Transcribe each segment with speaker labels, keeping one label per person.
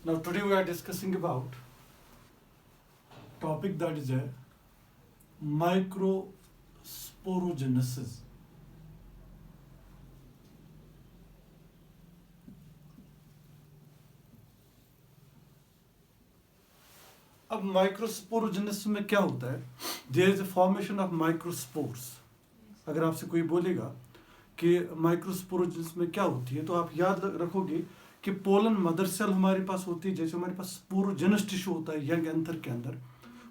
Speaker 1: Now today we are discussing about topic that is a microsporogenesis. अब microsporogenesis में क्या होता है? There is a formation of microspores. अगर आपसे कोई बोलेगा कि माइक्रोस्पोरोजेनेसिस में क्या होती है, तो आप याद रखोगे कि पोलन मदर सेल हमारे पास होती है, जैसे हमारे पास स्पोरोजेनस टिश्यू होता है यंग एंथर के अंदर,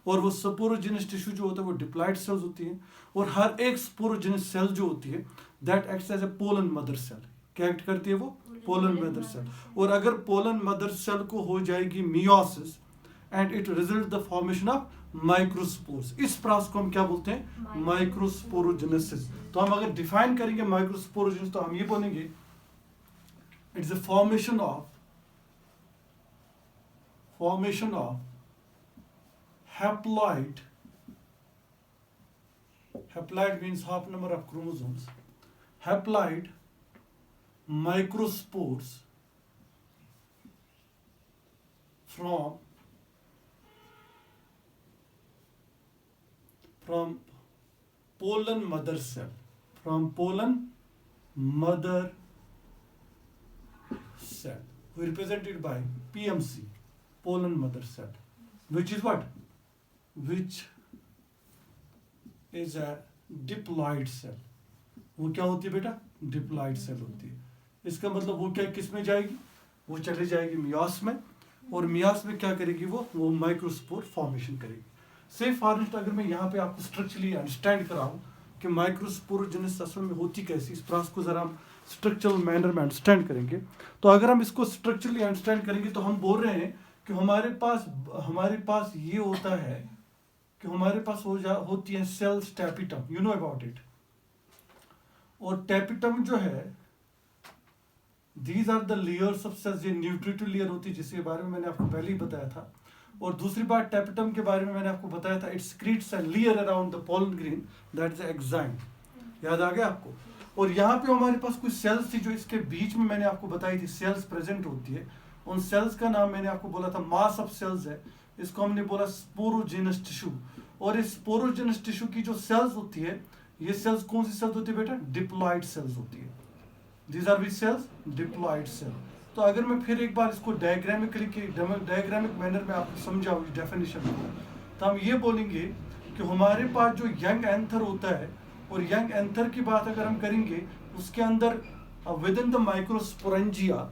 Speaker 1: और वो स्पोरोजेनस टिश्यू जो होता है वो डिप्लॉइड सेल्स होती है, और हर एक स्पोरोजेनस सेल जो होती है that acts as a pollen mother cell. क्या एक्ट करती है वो? Pollen mother cell. और अगर पोलन मदर सेल को हो जाएगी meiosis and it result the formation of microspores, इस प्रोसेस को हम क्या बोलते हैं? माइक्रोस्पोरोजेनेसिस. तो हम अगर डिफाइन करेंगे माइक्रोस्पोरोजेनेसिस तो हम ये बोलेंगे it's a formation of haploid means half number of chromosomes, haploid microspores from pollen mother cell, we represented by PMC, pollen mother cell, which is what? Which is a diploid cell. वो क्या होती है बेटा? Diploid cell होती है. इसका मतलब वो क्या किस में जाएगी? वो चले जाएगी मियास में, और मियास में क्या करेगी? वो माइक्रोस्पोर फॉर्मेशन करेगी. से फॉर इंस्टेंस अगर मैं यहाँ पे आपको स्ट्रक्चरली अंडरस्टैंड कराऊँ कि माइक्रोस्पोरोजेनेसिस असल में होती कैसी, इस प्रोसेस को जरा हम स्ट्रक्चरल मैनर में अंडरस्टैंड करेंगे. तो अगर हम इसको स्ट्रक्चरली अंडरस्टैंड करेंगे तो हम बोल रहे हैं कि हमारे पास ये होता है कि हमारे पास होती है cells tapetum, you know about it. और टैपिटम जो है, these are the layers of cells. ये न्यूट्रिटिव लेयर होती है जिसके बारे में मैंने आपको पहले ही बताया था. और दूसरी बात टैपिटम के बारे में मैंने आपको बताया था, it secretes a layer around the pollen grain, that is enzyme. याद आ गया आपको? और यहाँ पे हमारे पास कुछ सेल्स थी जो इसके बीच में मैंने आपको बताई थी सेल्स प्रेजेंट होती है. उन सेल्स का नाम मैंने आपको बोला था मास ऑफ सेल्स है. इसको हमने बोला स्पोरोजेनस टिश्यू. और इस स्पोरोजेनस टिश्यू की जो सेल्स होती है, ये सेल्स कौन सी सेल्स होती है बेटा? डिप्लॉइड सेल्स होती है. These are which cells? Diploid cell. तो अगर मैं फिर एक बार इसको डायग्रामिक मैनर में आपको समझाऊँ डेफिनेशन को, तो हम ये बोलेंगे कि हमारे पास जो यंग एंथर होता है, और यंग एंथर की बात अगर हम करेंगे उसके अंदर with in the microsporangia,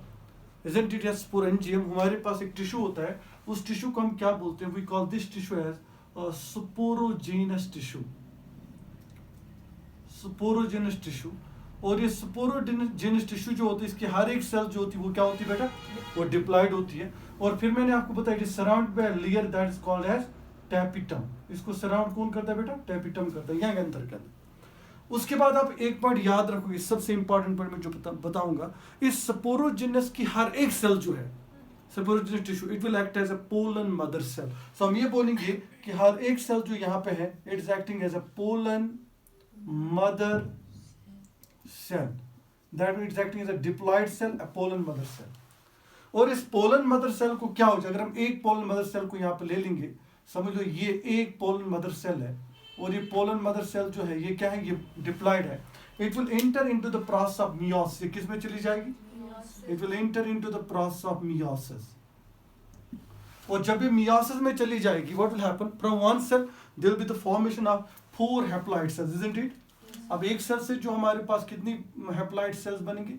Speaker 1: isn't it a sporangium, हमारे पास एक टिश्यू होता है. उस टिश्यू को हम क्या बोलते हैं? we call this tissue as sporogenous tissue. और ये स्पोरोजेनस टिश्यू जो होती है, इसकी हर एक सेल जो होती है वो क्या होती है बेटा? वो डिप्लॉइड होती है. और फिर मैंने आपको बताया it is surrounded by a layer that is called as tapetum. इसको सराउंड कौन करता है बेटा? टैपिटम करता है यंग एंथर के अंदर. उसके बाद आप एक पॉइंट याद रखोगे, सबसे इंपॉर्टेंट पॉइंट मैं जो बताऊंगा, इस स्पोरोजेनस की हर एक सेल जो है, sporogenous tissue, it will act as a pollen mother cell. So हम ये बोलेंगे कि हर एक सेल जो यहाँ पे है, it is acting as a pollen mother cell. That means acting as a diploid cell, a pollen mother cell. और इस पोलन मदर सेल को क्या हो जाए? अगर हम एक पोलन मदर सेल को यहाँ पे ले लेंगे, समझ लो ये एक पोलन मदर सेल है, और ये पोलन मदर सेल जो है ये क्या है? ये डिप्लॉइड है. It will enter into the process of meiosis. ये किस में चली जाएगी? It will enter into the process of meiosis. और जब ये मियोसिस में चली जाएगी, what will happen? From one cell there will be the formation of 4 haploid cells, isn't it? अब एक सेल से जो हमारे पास कितनी हैप्लॉइड सेल्स बनेंगी?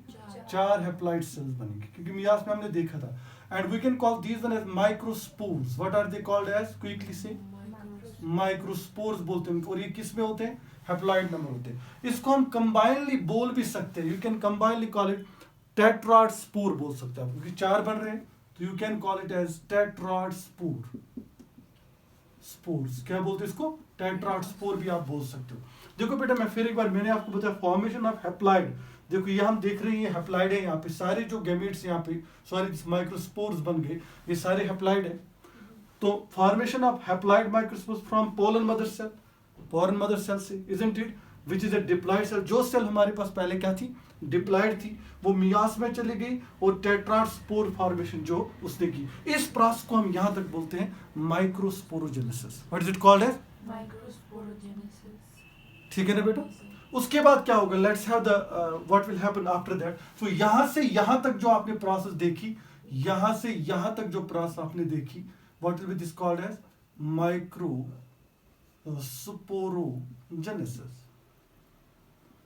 Speaker 1: 4 हैप्लॉइड सेल्स बनेंगी, क्योंकि मियास में हमने देखा था. And we can call these one as microspores. What are they called as? Quickly से माइक्रोस्पोर्स बोलते हैं. और ये किस में होते हैं? हैप्लॉइड नंबर होते हैं. इसको हम कंबाइनली बोल भी सकते हैं. You can combinely call it tetrad spore बोल सकते हैं, क्योंकि 4 बन रहे हैं, तो you can call it as tetrad spore. Spores क्या बोलते हैं इसको? टेट्राड स्पोर भी आप बोल सकते हो. देखो बेटा, मैं फिर एक बार, मैंने आपको बताया फॉर्मेशन ऑफ हैप्लॉइड. देखो ये हम देख रहे हैं, ये हैप्लॉइड है. यहाँ पे सारे जो गैमेट्स यहाँ पे, सॉरी माइक्रोस्पोर्स बन गए, ये सारे हैप्लॉइड है. तो formation of haploid microspores from pollen mother cell, से, isn't it? Which is a diploid cell. जो सेल हमारे पास पहले क्या थी, डिप्लॉइड थी, वो मियास में चली गई और टेट्राड स्पोर फॉर्मेशन जो उसने की। इस प्रोसेस को हम यहाँ तक बोलते हैं microsporogenesis. What is it called as?
Speaker 2: Microsporogenesis.
Speaker 1: ठीक है ना बेटा। उसके बाद क्या होगा, let's have the what will happen after that. So यहां से यहां तक जो आपने प्रोसेस देखी, यहां से यहां तक जो प्रोसेस आपने देखी, what will be this called as microsporogenesis.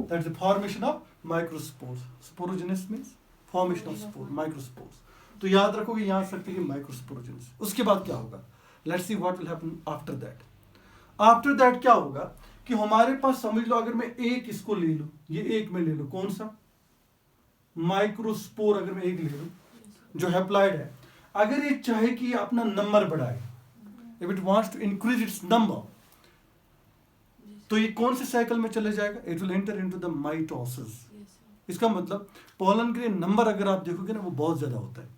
Speaker 1: That is the formation of microspores. Sporogenesis means formation of spore, microspores. तो याद रखोगे यहां सकते हैं माइक्रोस्पोरोजेनेसिस। उसके बाद क्या होगा, let's see what will happen after that. After that क्या होगा कि हमारे पास समझ लो, अगर मैं एक इसको ले लूं, ये एक में ले लो, कौन सा माइक्रोस्पोर, अगर मैं एक ले लूं जो हैप्लॉइड है, अगर ये चाहे कि ये अपना नंबर बढ़ाए, if it wants to increase its number, तो ये कौन से साइकिल में चले जाएगा, it will enter into the mitosis. इसका मतलब पोलन के नंबर अगर आप देखोगे ना, वो बहुत ज्यादा होता है,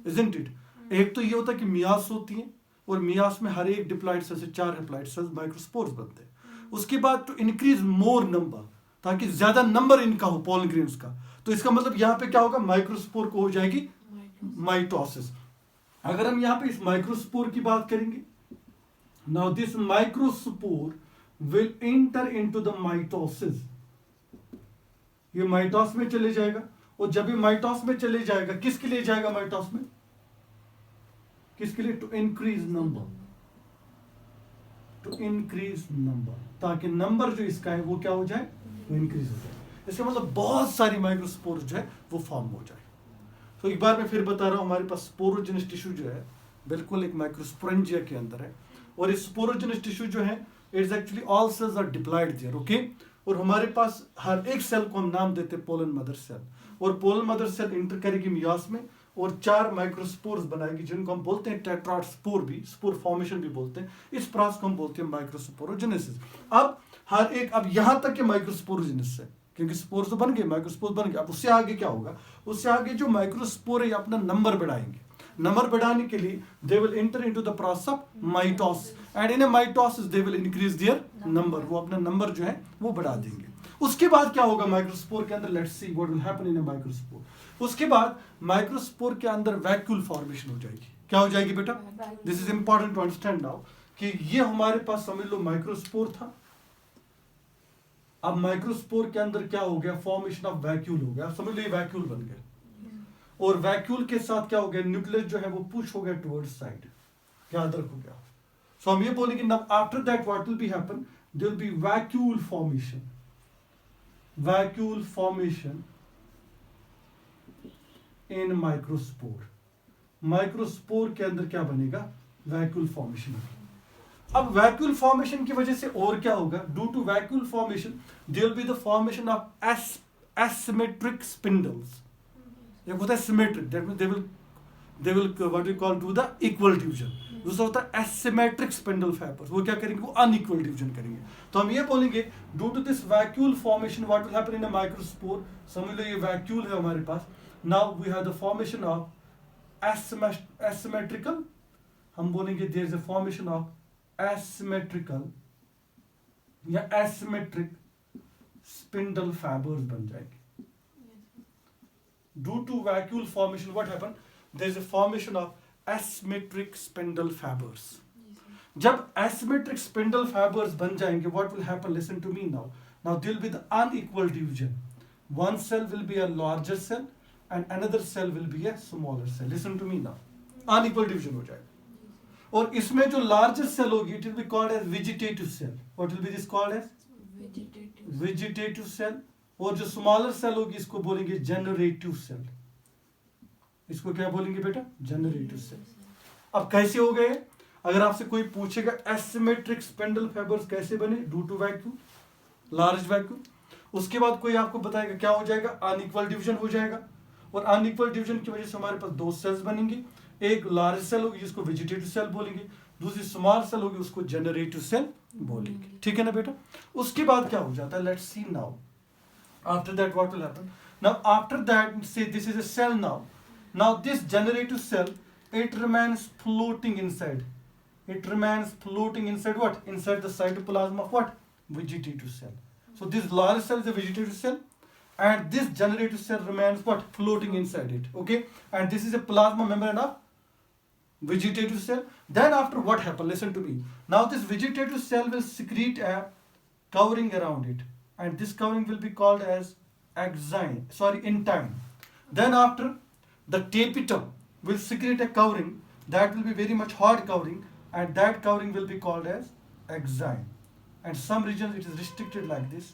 Speaker 1: इजंट इट। एक तो ये होता है कि मियास होती है, और मियास में हर एक डिप्लॉइड सेल से 4 हैप्लॉइड सेल्स माइक्रोस्पोर्स बनते हैं। उसके बाद टू इंक्रीज मोर नंबर, ताकि ज्यादा नंबर इनका हो पोलन ग्रेन्स का, तो इसका मतलब यहाँ पे क्या होगा, माइक्रोस्पोर को हो जाएगी माइटोसिस। अगर हम यहाँ पे इस माइक्रोस्पोर की बात करेंगे, now this microspore will enter into the mitosis. ये माइटोस में चले जाएगा, और जब ये माइटोस में चले जाएगा, किसके लिए जाएगा माइटोस में, किसके लिए, to increase number, to increase number, ताकि नंबर जो इसका है वो क्या हो जाए, वो इंक्रीज हो जाए। इसका मतलब बहुत सारी माइक्रोस्पोर जो है वो फॉर्म हो जाए। तो एक बार मैं फिर बता रहा हूं, हमारे पास स्पोरोजेनस टिश्यू जो है बिल्कुल एक माइक्रोस्पोरेंजिया के अंदर है, और इस स्पोरोजेनस टिश्यू जो है it's actually all cells are diploid there, okay. और हमारे पास हर एक सेल को हम नाम देते हैं पोलन मदर सेल, और पोलन मदर सेल इंटर करेगी मियास में और 4 माइक्रोस्पोर्स बनाएगी, जिनको हम बोलते हैं टेट्राड स्पोर, भी स्पोर फॉर्मेशन भी बोलते हैं। इस प्रोसेस को हम बोलते हैं माइक्रोस्पोरोजेनेसिस। अब हर एक, अब यहां तक के माइक्रोस्पोरोजेनेसिस है, क्योंकि स्पोर तो बन गए, माइक्रोस्पोर बन गए। अब उससे आगे क्या होगा, उससे आगे जो माइक्रोस्पोर है अपना नंबर बढ़ाएंगे। नंबर बढ़ाने के लिए दे will enter into the process of mitosis, and in a mitosis they will increase their number, वो अपना नंबर जो है वो बढ़ा देंगे। उसके बाद क्या होगा माइक्रोस्पोर के अंदर, let's see what will happen in a microspore. उसके बाद माइक्रोस्पोर के अंदर वैक्यूल फॉर्मेशन हो जाएगी। क्या हो जाएगी बेटा, this is important to understand now, कि ये हमारे पास समझ लो माइक्रोस्पोर था, अब माइक्रोस्पोर के अंदर क्या हो गया, फॉर्मेशन ऑफ वैक्यूल हो गया। समझ लो ये वैक्यूल बन गया, और वैक्यूल के साथ क्या हो गया, न्यूक्लियस जो है वो पुश हो गया टुवर्ड्स साइड। याद रखो क्या, सो हम ये बोलेंगे now after that what will be happen, there will be vacuole formation, vacuole formation in microspore. Microspore के अंदर क्या बनेगा, वैक्यूल फॉर्मेशन। अब वैक्यूल फॉर्मेशन की वजह से और क्या होगा, due to vacuole formation there will be the formation of asymmetric spindles. एक होता है symmetric, that means they will what we call do the equal division. दूसरा होता है एसिमेट्रिक स्पिंडल फाइबर्स, वो क्या करेंगे, वो अनइक्वल डिवीजन करेंगे। तो हम ये बोलेंगे due to this vacuole formation what will happen in a microspore. समझ लो ये वैक्यूल है हमारे पास, now we have the formation of asymmetrical, हम बोलेंगे there is a formation of asymmetrical या एसिमेट्रिक स्पिंडल फाइबर्स बन जाएंगे। Due to vacuole formation, what happened? There is a formation of asymmetric spindle fibers. जब asymmetric spindle fibers बन जाएंगे, what will happen? Listen to me now. Now there will be the unequal division. One cell will be a larger cell and another cell will be a smaller cell. Listen to me now. Unequal division हो जाएगा, और इसमें जो larger cell होगी, it will be called as vegetative cell. What will be this called as? Vegetative cell. और जो smaller cell होगी इसको बोलेंगे जनरेटिव सेल। इसको क्या बोलेंगे बेटा, जनरेटिव सेल। अब कैसे हो गए, अगर आपसे कोई पूछेगा एसिमेट्रिक स्पिंडल फाइबर्स कैसे बने, due to vacuum, large vacuum. उसके बाद कोई आपको बताएगा क्या हो जाएगा, अनइक्वल डिवीजन हो जाएगा, और अनइक्वल डिवीजन की वजह से हमारे पास 2 सेल्स बनेंगे। एक लार्ज सेल होगी जिसको वेजिटेटिव सेल बोलेंगे, दूसरी स्मॉल सेल होगी उसको जनरेटिव सेल बोलेंगे। ठीक है ना बेटा। उसके बाद क्या हो जाता है, let's see now after that what will happen. Now after that, say this is a cell now this generative cell, it remains floating inside, it remains floating inside what, inside the cytoplasm of what, vegetative cell. So this large cell is a vegetative cell, and this generative cell remains what? Floating inside it. Okay, and this is a plasma membrane of vegetative cell. Then after what happens? Listen to me. Now this vegetative cell will secrete a covering around it, and this covering will be called as intine. Then after, the tapetum will secrete a covering that will be very much hard covering, and that covering will be called as axine. And some regions it is restricted like this.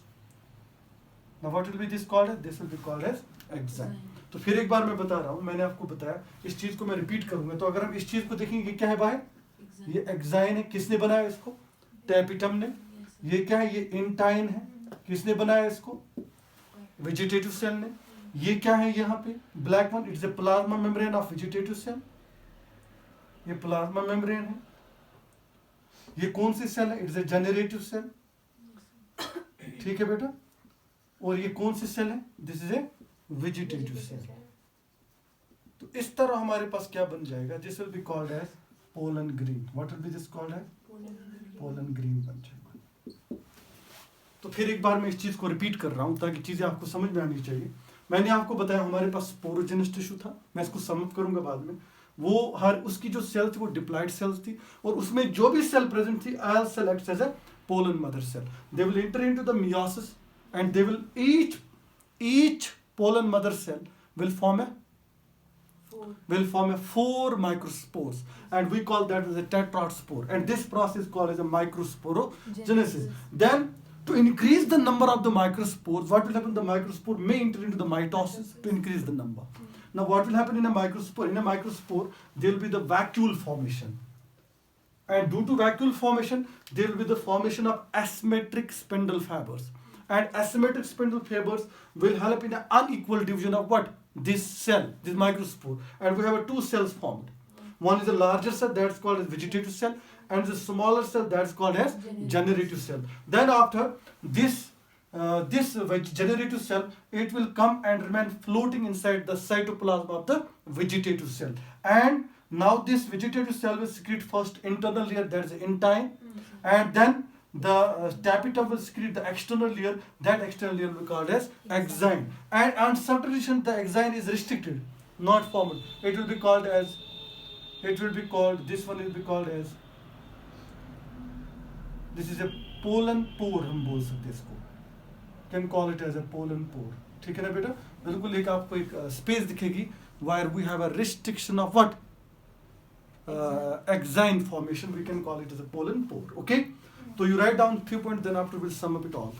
Speaker 1: Now what will be this called as? This will be called as axine. तो फिर एक बार मैं बता रहा हूँ, मैंने आपको बताया, इस चीज को मैं रिपीट करूंगा. तो अगर हम इस चीज को देखेंगे, क्या है बाहर? ये एक्साइन है. किसने बनाया इसको? टैपिटम ने. ये क्या है? ये इंटाइन है. किसने बनाया इसको? वेजिटेटिव सेल ने. ये क्या है यहाँ पे? Black one. It's a plasma membrane of vegetative cell. ये प्लाज्मा मेम्ब्रेन है. ये कौन सी सेल है? It's a generative cell. ठीक है बेटा. और ये कौन सी सेल है? This is a vegetative cell. तो इस तरह हमारे पास क्या बन जाएगा? This will be called as pollen grain. What will be this called as? Pollen grain बन जाएगा. तो फिर एक बार मैं इस चीज को रिपीट कर रहा हूं ताकि चीजें आपको समझ में आनी चाहिए. मैंने आपको बताया हमारे पास स्पोरोजेनस टिश्यू था. मैं इसको सम अप करूंगा बाद में. वो हर उसकी जो सेल थी वो डिप्लॉइड सेल्स थी, और उसमें जो भी सेल प्रेजेंट थी, all cell acts as a pollen mother cell. They will enter into the meiosis, and they will each pollen mother cell will form a 4 microspores, and we call that as a tetrad spore, and this process is called as a microsporogenesis. Then to increase the number of the microspores, what will happen? The microspore may enter into the mitosis to increase the number. Now what will happen in a microspore? In a microspore there will be the vacuole formation, and due to vacuole formation there will be the formation of asymmetric spindle fibers. And asymmetric spindle fibers will help in an unequal division of what? This cell, this microspore. And we have two cells formed. One is a larger cell, that's called as vegetative cell, and the smaller cell, that's called as generative cell. Then after this generative cell, it will come and remain floating inside the cytoplasm of the vegetative cell. And now this vegetative cell will secrete first internal layer, that's intine, and then the tapetum will secrete the external layer. That external layer will be called as axine. And on some tradition, the axine is restricted, not formed. It will be called as, this one will be called as, this is a pollen pore, हम बोल सकते हैं इसको. Can call it as a pollen pore. ठीक है ना बेटा? बिल्कुल एक आपको एक space दिखेगी where we have a restriction of what? Axine formation. We can call it as a pollen pore. Okay? So you write down a few points, then after we'll sum up it all.